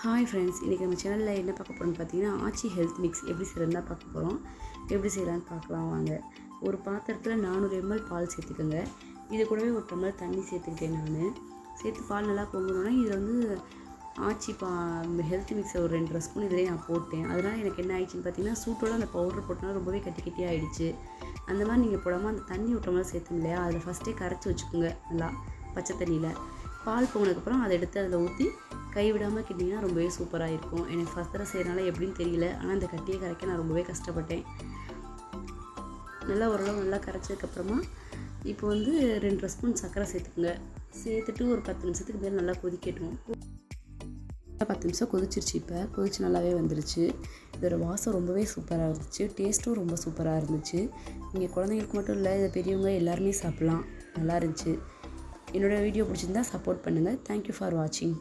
Hi friends, இன்றைக்கி நம்ம சேனலில் என்ன பார்க்க போகிறோம்னு பார்த்தீங்கன்னா, ஆச்சி ஹெல்த் மிக்ஸ் எப்படி செய்யறதுன்னு தான் பார்க்க போகிறோம். எப்படி செய்யலான்னு பார்க்கலாம் வாங்க. ஒரு பாத்திரத்தில் 400 ml பால் சேர்த்துக்கோங்க. இது கூடவே ஒரு டம்ளர் தண்ணி சேர்த்துக்கிட்டேன் நான். சேர்த்து பால் நல்லா பொங்கணுன்னா இதில் வந்து ஆச்சி ஹெல்த் மிக்ஸை ஒரு 2 ஸ்பூன் இதிலே நான் போட்டேன். அதனால் எனக்கு என்ன ஆயிடுச்சுன்னு பார்த்தீங்கன்னா, சூட்டோடு அந்த பவுடர் போட்டோன்னா ரொம்பவே கட்டி கட்டியாக ஆகிடுச்சு. அந்த மாதிரி நீங்கள் போடாமல் அந்த தண்ணி ஒரு டம்ளர் சேர்த்தோம் இல்லையா, அதில் ஃபஸ்ட்டே கரைச்சி வச்சுக்கோங்க. நல்லா பச்சை தண்ணியில் பால் போனதுக்கப்புறம் அதை எடுத்து அதில் ஊற்றி கைவிடாமல் கிட்டிங்கன்னா ரொம்பவே சூப்பராக இருக்கும். எனக்கு ஃபஸ்ட் தடவை செய்கிறனால எப்படின்னு தெரியல, ஆனால் இந்த கட்டியை கரைக்க நான் ரொம்பவே கஷ்டப்பட்டேன். நல்லா ஓரளவு நல்லா கரைச்சதுக்கப்புறமா இப்போ வந்து 2 ஸ்பூன் சர்க்கரை சேர்த்துக்குங்க. சேர்த்துட்டு ஒரு 10 நிமிஷத்துக்கு மேலே நல்லா கொதிக்கட்டும். 10 நிமிஷம் கொதிச்சிருச்சு. இப்போ கொதிச்சு நல்லாவே வந்துருச்சு. இதோட வாசம் ரொம்பவே சூப்பராக இருந்துச்சு. டேஸ்ட்டும் ரொம்ப சூப்பராக இருந்துச்சு. நீங்கள் குழந்தைங்களுக்கு மட்டும் இல்லை, இதை பெரியவங்க எல்லாருமே சாப்பிட்லாம். நல்லா இருந்துச்சு. என்னோடய வீடியோ பிடிச்சிருந்தா சப்போர்ட் பண்ணுங்கள். தேங்க்யூ ஃபார் வாட்சிங்.